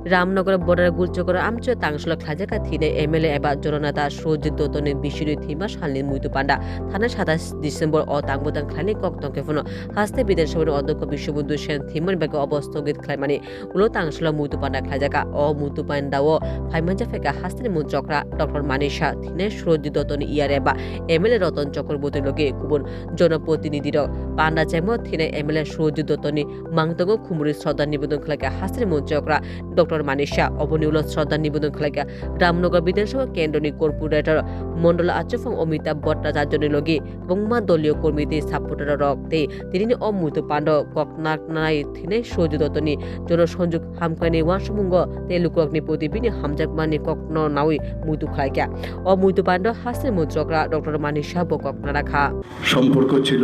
Ramnagar border गुलचकर आमचो तांगसल खाजाका थिने MLA एबा जननेता सुरजित दत्तनि बिसिनि थीमा सालनि मुयतु पांडा थाना 27 डिसेम्बर अ तांबुदां खालि कक्तंके फुनो हास्ते विधानसभानि अध्यक्ष विश्वबंधु सेन थीमन बेगे अबस्थगित खालामनानै उलो तांगसल मुयतु पांडा खाजाका अ मुयतु पांडाओ फाइमानजा फेका हास्तेनि मन्त्रकरा डॉक्टर मानिशा थिने सुरजित दत्तनि इयार एबा एमएलए रतन चक्रवर्ती लगे गुबुन जनप्रतिनिधिर पांडा जेमो थिने एमएलए सुरजित दत्तनि मांगतंग खुमुरि श्रद्धा निवेदन खालाका हास्तेनि मन्त्रकरा डॉक्टर मानिशा अबनिउल श्रद्धा निवेदन खालाका रामनगर विधानसभा केन्द्रनि कर्पोरेटर मंडल आचफां अमिताभ भट्टाचार्यनि लगे बंगमा दलीय कर्मीते सापोर्टार रक्ते तिनि अमुयतु पांड ककनाकनाय थिने सुरजित दत्तनि जनसंयोग हामखानि वासमुंग तेलुकनि प्रतिबिनि हामजाकमानि ककन नावि मुयतु खालाका अमुयतु पांड हास्तेनि मन्त्रकरा डॉक्टर मानिशा बककना राखा সম্পর্ক ছিল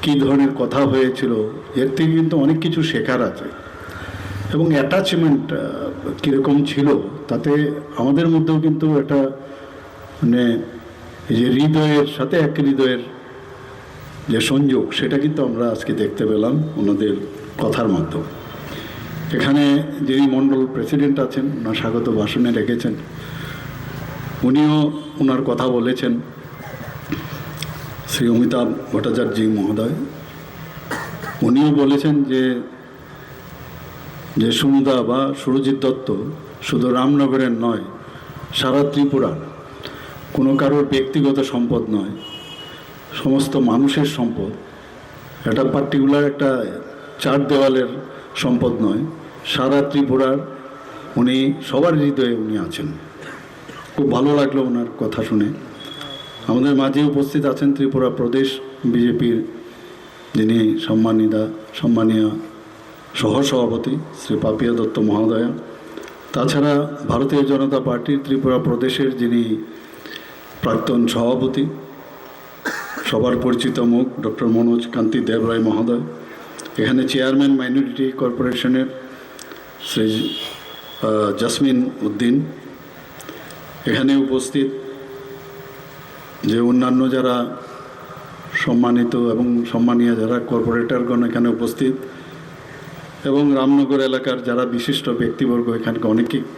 কি ধরনের কথা হয়েছিল এর থেকে কিন্তু অনেক কিছু শেখার আছে এবং অ্যাটাচমেন্ট কীরকম ছিল তাতে আমাদের মধ্যেও কিন্তু একটা মানে যে হৃদয়ের সাথে এক হৃদয়ের যে সংযোগ সেটা কিন্তু আমরা আজকে দেখতে পেলাম ওনাদের কথার মাধ্যমে। এখানে যিনি মণ্ডল প্রেসিডেন্ট আছেন ওনার স্বাগত ভাষণে রেখেছেন, উনিও ওনার কথা বলেছেন। শ্রী অমিতাভ ভট্টাচার্য মহোদয় উনিও বলেছেন যে সুনুদা বা সুরজিৎ দত্ত শুধু রামনগরের নয়, সারা ত্রিপুরার কোনো কারোর ব্যক্তিগত সম্পদ নয়, সমস্ত মানুষের সম্পদ। এটা পার্টিকুলার একটা চার দেওয়ালের সম্পদ নয়, সারা ত্রিপুরার উনি সবার হৃদয়ে উনি আছেন। খুব ভালো লাগলো ওনার কথা শুনে। আমাদের মাঝে উপস্থিত আছেন ত্রিপুরা প্রদেশ বিজেপির যিনি সম্মানীয় সহসভাপতি শ্রী পাপিয়া দত্ত মহোদয়া, তাছাড়া ভারতীয় জনতা পার্টির ত্রিপুরা প্রদেশের যিনি প্রাক্তন সভাপতি সবার পরিচিত মুখ ডক্টর মনোজ কান্তি দেবরায় মহোদয়, এখানে চেয়ারম্যান মাইনরিটি কর্পোরেশনের শ্রী জসমিন উদ্দিন, এখানে উপস্থিত যে অন্যান্য যারা সম্মানিত এবং সম্মানীয় যারা কর্পোরেটরগণ এখানে উপস্থিত, এবং রামনগর এলাকার যারা বিশিষ্ট ব্যক্তিবর্গ এখানকে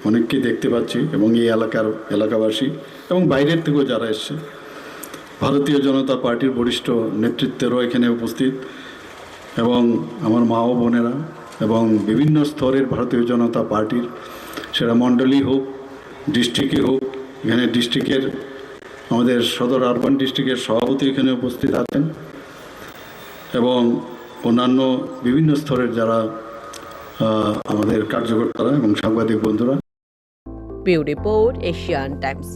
অনেককেই দেখতে পাচ্ছি, এবং এই এলাকাবাসী এবং বাইরের থেকেও যারা এসছে, ভারতীয় জনতা পার্টির বরিষ্ঠ নেতৃত্বেরও এখানে উপস্থিত, এবং আমার মা ও বোনেরা এবং বিভিন্ন স্তরের ভারতীয় জনতা পার্টির, সেটা মণ্ডলী হোক ডিস্ট্রিক্টই হোক, এখানে ডিস্ট্রিক্টের আমাদের সদর আরবান ডিস্ট্রিক্টের সভাপতি এখানে উপস্থিত আছেন, এবং অন্যান্য বিভিন্ন স্তরের যারা আমাদের কার্যকর্তারা এবং সাংবাদিক বন্ধুরা। Bureau report, Asian Times.